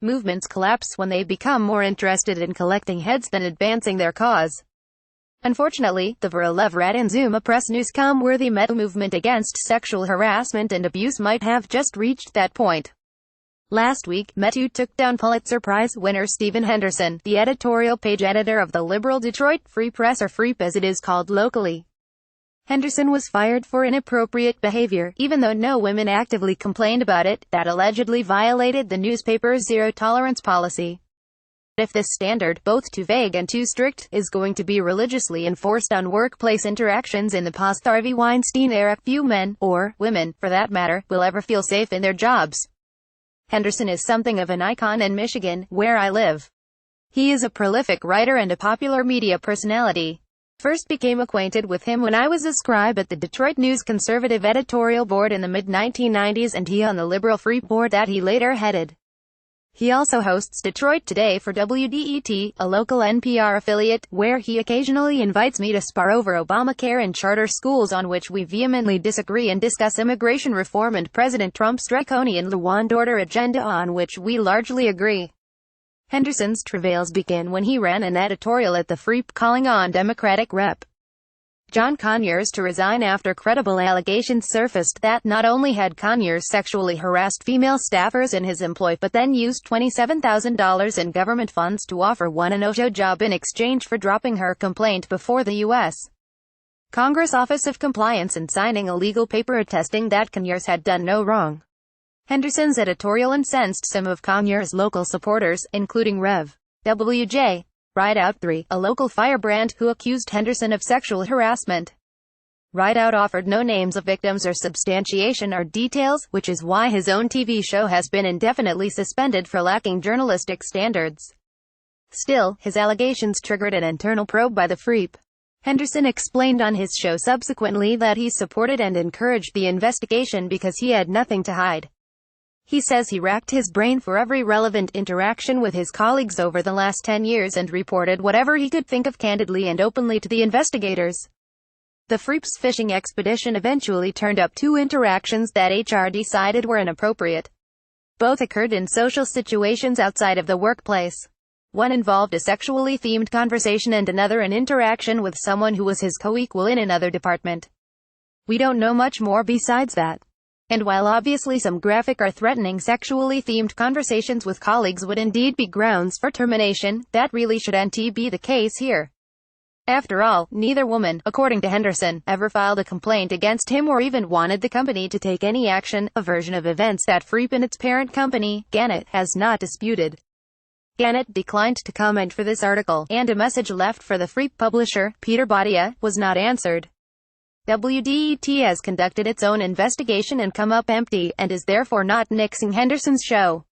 Movements collapse when they become more interested in collecting heads than advancing their cause. Unfortunately, the Vrelev and Zuma Press newscom-worthy metoo movement against sexual harassment and abuse might have just reached that point. Last week, metoo took down Pulitzer Prize winner Stephen Henderson, the editorial page editor of the liberal Detroit Free Press, or Freep as it is called locally. Henderson was fired for inappropriate behavior, even though no women actively complained about it, that allegedly violated the newspaper's zero-tolerance policy. If this standard, both too vague and too strict, is going to be religiously enforced on workplace interactions in the post-Harvey Weinstein era, few men, or women, for that matter, will ever feel safe in their jobs. Henderson is something of an icon in Michigan, where I live. He is a prolific writer and a popular media personality. First became acquainted with him when I was a scribe at the Detroit News conservative editorial board in the mid-1990s, and he on the liberal Free board that he later headed. He also hosts Detroit Today for WDET, a local NPR affiliate, where he occasionally invites me to spar over Obamacare and charter schools, on which we vehemently disagree, and discuss immigration reform and President Trump's draconian law and order agenda, on which we largely agree. Henderson's travails began when he ran an editorial at the Freep calling on Democratic Rep. John Conyers to resign after credible allegations surfaced that not only had Conyers sexually harassed female staffers in his employ, but then used $27,000 in government funds to offer one a no-show job in exchange for dropping her complaint before the U.S. Congress Office of Compliance and signing a legal paper attesting that Conyers had done no wrong. Henderson's editorial incensed some of Conyers' local supporters, including Rev. W.J. Rideout III, a local firebrand, who accused Henderson of sexual harassment. Rideout offered no names of victims or substantiation or details, which is why his own TV show has been indefinitely suspended for lacking journalistic standards. Still, his allegations triggered an internal probe by the Freep. Henderson explained on his show subsequently that he supported and encouraged the investigation because he had nothing to hide. He says he racked his brain for every relevant interaction with his colleagues over the last 10 years and reported whatever he could think of candidly and openly to the investigators. The Freep's fishing expedition eventually turned up 2 interactions that HR decided were inappropriate. Both occurred in social situations outside of the workplace. One involved a sexually themed conversation and another an interaction with someone who was his co-equal in another department. We don't know much more besides that. And while obviously some graphic or threatening sexually themed conversations with colleagues would indeed be grounds for termination, that really shouldn't be the case here. After all, neither woman, according to Henderson, ever filed a complaint against him or even wanted the company to take any action, a version of events that Freep and its parent company, Gannett, has not disputed. Gannett declined to comment for this article, and a message left for the Freep publisher, Peter Badia, was not answered. WDET has conducted its own investigation and come up empty, and is therefore not nixing Henderson's show.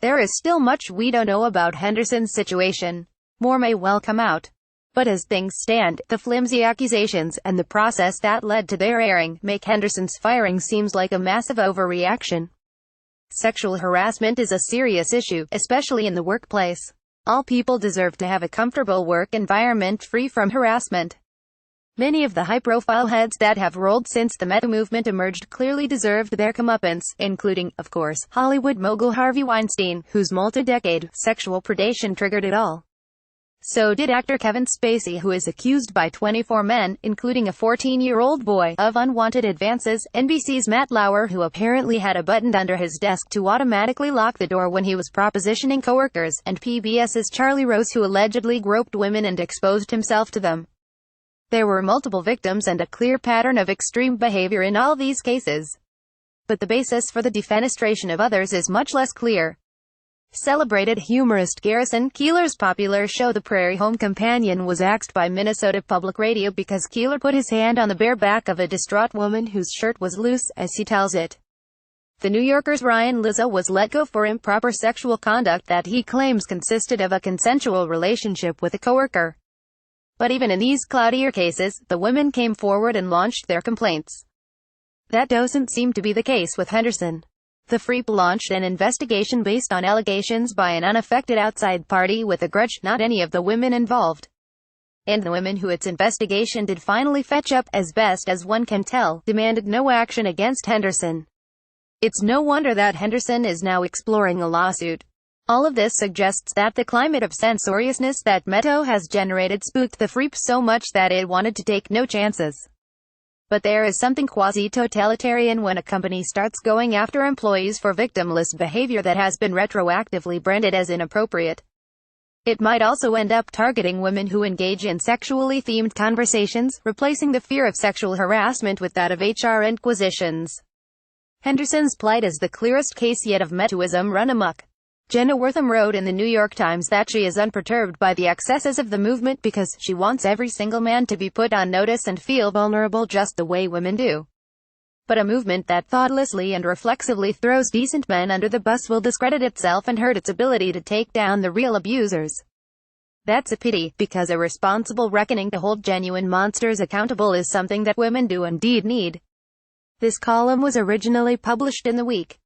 There is still much we don't know about Henderson's situation. More may well come out. But as things stand, the flimsy accusations, and the process that led to their airing, make Henderson's firing seems like a massive overreaction. Sexual harassment is a serious issue, especially in the workplace. All people deserve to have a comfortable work environment free from harassment. Many of the high-profile heads that have rolled since the metoo movement emerged clearly deserved their comeuppance, including, of course, Hollywood mogul Harvey Weinstein, whose multi-decade sexual predation triggered it all. So did actor Kevin Spacey, who is accused by 24 men, including a 14-year-old boy, of unwanted advances, NBC's Matt Lauer, who apparently had a button under his desk to automatically lock the door when he was propositioning coworkers, and PBS's Charlie Rose, who allegedly groped women and exposed himself to them. There were multiple victims and a clear pattern of extreme behavior in all these cases. But the basis for the defenestration of others is much less clear. Celebrated humorist Garrison Keillor's popular show The Prairie Home Companion was axed by Minnesota Public Radio because Keillor put his hand on the bare back of a distraught woman whose shirt was loose, as he tells it. The New Yorker's Ryan Lizzo was let go for improper sexual conduct that he claims consisted of a consensual relationship with a coworker. But even in these cloudier cases, the women came forward and launched their complaints. That doesn't seem to be the case with Henderson. The Freep launched an investigation based on allegations by an unaffected outside party with a grudge, not any of the women involved. And the women who its investigation did finally fetch up, as best as one can tell, demanded no action against Henderson. It's no wonder that Henderson is now exploring a lawsuit. All of this suggests that the climate of censoriousness that metoo has generated spooked the freep so much that it wanted to take no chances. But there is something quasi-totalitarian when a company starts going after employees for victimless behavior that has been retroactively branded as inappropriate. It might also end up targeting women who engage in sexually themed conversations, replacing the fear of sexual harassment with that of HR inquisitions. Henderson's plight is the clearest case yet of metooism run amok. Jenna Wortham wrote in the New York Times that she is unperturbed by the excesses of the movement because she wants every single man to be put on notice and feel vulnerable just the way women do. But a movement that thoughtlessly and reflexively throws decent men under the bus will discredit itself and hurt its ability to take down the real abusers. That's a pity, because a responsible reckoning to hold genuine monsters accountable is something that women do indeed need. This column was originally published in The Week.